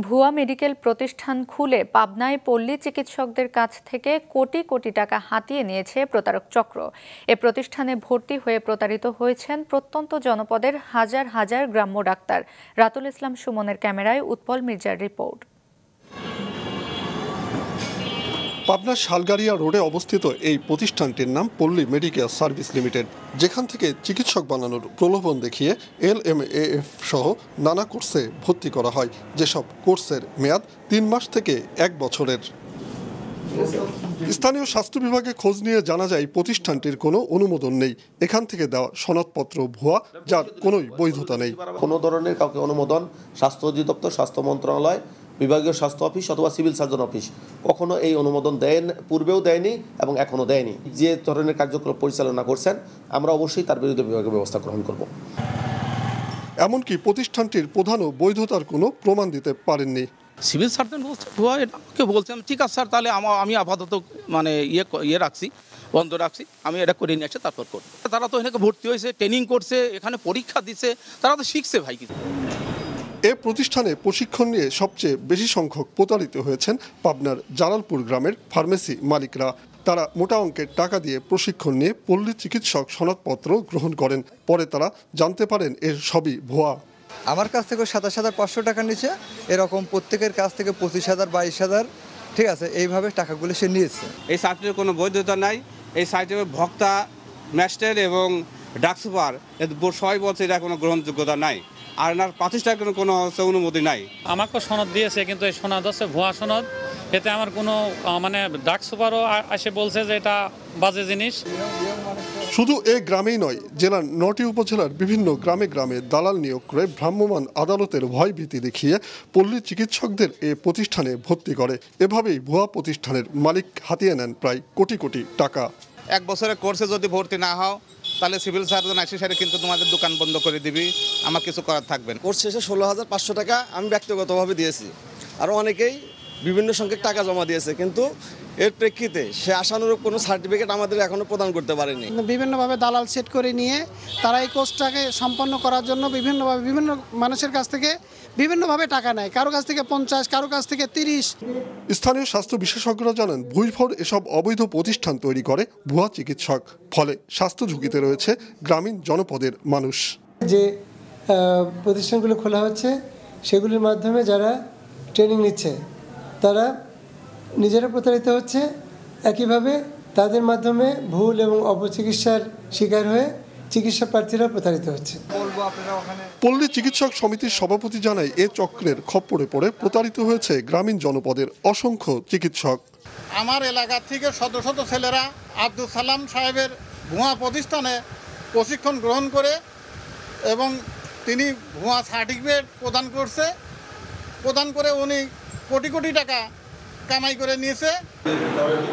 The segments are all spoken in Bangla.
ভুয়া মেডিকেল প্রতিষ্ঠান খুলে পাবনায় পল্লী চিকিৎসকদের কাছ থেকে কোটি কোটি টাকা হাতিয়ে নিয়েছে প্রতারক চক্র। এ প্রতিষ্ঠানে ভর্তি হয়ে প্রতারিত হয়েছেন প্রত্যন্ত জনপদের হাজার হাজার গ্রাম্য ডাক্তার। রাতুল ইসলাম সুমনের ক্যামেরায় উৎপল মির্জার রিপোর্ট। পাবনা শালগাড়িয়া রোডে অবস্থিত এই প্রতিষ্ঠানটির নাম পল্লী মেডিকেল সার্ভিস লিমিটেড, যেখান থেকে চিকিৎসক বানানোর প্রলোভন দেখিয়ে LMAF সহ নানা কোর্সে ভর্তি করা হয়, যেসব কোর্সের মেয়াদ 3 মাস থেকে 1 বছরের। স্থানীয় স্বাস্থ্য বিভাগে খোঁজ নিয়ে জানা যায় প্রতিষ্ঠানটির কোনো অনুমোদন নেই। এখান থেকে দেওয়া সনদপত্র ভুয়া, যার কোনোই বৈধতা নেই। কোনো ধরনের কাউকে অনুমোদন স্বাস্থ্য অধিদপ্তর, স্বাস্থ্য মন্ত্রণালয়, বিভাগীয় স্বাস্থ্য অফিস অথবা সিভিল সার্জন অফিস কখনো এই অনুমোদন পূর্বেও দেয়নি এবং এখনো দেয়নি। যে ধরনের কার্যক্রম পরিচালনা করছেন, আমরা অবশ্যই তার বিরুদ্ধে বিভাগীয় ব্যবস্থা গ্রহণ করব। এমনকি প্রতিষ্ঠানটির প্রধানও বৈধতার কোনো প্রমাণ দিতে পারেননি। সিভিল সার্জন বলছে ভুয়া, আমাকে বলছেন ঠিক আছে স্যার, তাহলে আমি আপাতত মানে ইয়ে রাখছি, বন্ধ রাখছি, আমি এটা করে নিয়ে আসছি, তারপর করবো। তারা তো এখানে ভর্তি হয়েছে, ট্রেনিং করছে, এখানে পরীক্ষা দিচ্ছে, তারা তো শিখছে ভাই। কিছু এ প্রতিষ্ঠানে প্রশিক্ষণ নিয়ে সবচেয়ে বেশি সংখ্যক প্রতারিত হয়েছেন পাবনার জালালপুর গ্রামের ফার্মেসি মালিকরা। তারা মোটা অঙ্কের টাকা দিয়ে প্রশিক্ষণ নিয়ে পল্লী চিকিৎসক সনদপত্র গ্রহণ করেন। পরে তারা জানতে পারেন এর সবই ভুয়া। আমার কাছ থেকে 27,500 টাকা নিচে, এরকম প্রত্যেকের কাছ থেকে 25,000, 22,000, ঠিক আছে, এইভাবে টাকাগুলো সে নিয়েছে। এই সার্টিফিকেটের কোনো বৈধতা নাই। এই সার্টিফিকেট ভোক্তা, ম্যাজিস্ট্রেট এবং ডাক সুপার সবাই বলছে এটা কোনো গ্রহণযোগ্যতা নাই, আর এনার প্রতিষ্ঠানের কোনো অনুমতি নাই। আমাকে সনদ দিয়েছে, কিন্তু এই সনদ হচ্ছে ভুয়া সনদ। এতে আমার কোনো মানে ডাক সুপারও এসে বলছে যে এটা বাজে জিনিস। শুধু এ গ্রামেই নয়, জেলার 9টি উপজেলার বিভিন্ন গ্রামে গ্রামে দালাল নিয়োগ করে ভ্রাম্যমাণ আদালতের ভয় ভীতি দেখিয়ে পল্লী চিকিৎসকদের এ প্রতিষ্ঠানে ভর্তি করে। এভাবেই ভুয়া প্রতিষ্ঠানের মালিক হাতিয়ে নেন প্রায় কোটি কোটি টাকা। 1 বছরের কোর্সে যদি ভর্তি না হও, তাহলে সিভিল সার্জন আসে সেটা কিন্তু তোমাদের দোকান বন্ধ করে দিবি, আমার কিছু করার থাকবে না। কোর্স শেষে 16,500 টাকা আমি ব্যক্তিগতভাবে দিয়েছি। আরও অনেকেই বিভিন্ন সংখ্যক টাকা জমা দিয়েছে, কিন্তু এর প্রেক্ষিতে সে আশানুরূপ কোনো সার্টিফিকেট আমাদের এখনো প্রদান করতে পারেনি। বিভিন্নভাবে দালাল সেট করে নিয়ে তারা এই কোর্সটাকে সম্পন্ন করার জন্য বিভিন্ন মানুষের কাছ থেকে বিভিন্নভাবে টাকা নেয়। কারো কাছ থেকে 50, কারো কাছ থেকে 30। স্থানীয় স্বাস্থ্য বিশেষজ্ঞরা জানান, ভুইফোর এসব অবৈধ প্রতিষ্ঠান তৈরি করে ভুয়া চিকিৎসক। ফলে স্বাস্থ্য ঝুঁকিতে রয়েছে গ্রামীণ জনপদের মানুষ। যে প্রতিষ্ঠানগুলো খোলা হচ্ছে, সেগুলির মাধ্যমে যারা ট্রেনিং নিচ্ছে তারা নিজেরা প্রতারিত হচ্ছে। একইভাবে তাদের মাধ্যমে ভুল এবং অপচিকিৎসার শিকার হয়ে চিকিৎসা প্রার্থীরা প্রতারিত হচ্ছে। পল্লী চিকিৎসক সমিতির সভাপতি জানায়, এ চক্রের খপ্পরে পড়ে প্রতারিত হয়েছে গ্রামীণ জনপদের অসংখ্য চিকিৎসক। আমার এলাকা থেকে শত শত ছেলেরা আব্দুল সালাম সাহেবের ভুয়া প্রতিষ্ঠানে প্রশিক্ষণ গ্রহণ করে এবং তিনি ভুয়া সার্টিফিকেট প্রদান করে উনি কোটি কোটি টাকা কামাই করে নিয়েছে।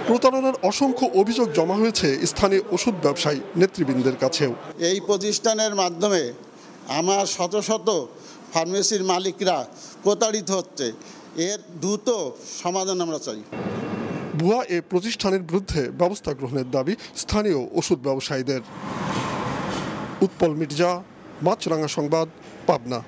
প্রতারণার অসংখ্য অভিযোগ জমা হয়েছে স্থানীয় ওষুধ ব্যবসায়ী নেতৃবৃন্দের কাছেও। এই প্রতিষ্ঠানের মাধ্যমে আমার শত শত ফার্মেসির মালিকরা প্রতারিত হচ্ছে। এর দ্রুত সমাধান আমরা চাই। ভুয়া এ প্রতিষ্ঠানের বিরুদ্ধে ব্যবস্থা গ্রহণের দাবি স্থানীয় ওষুধ ব্যবসায়ীদের। উৎপল মির্জা, মাছরাঙা সংবাদ, পাবনা।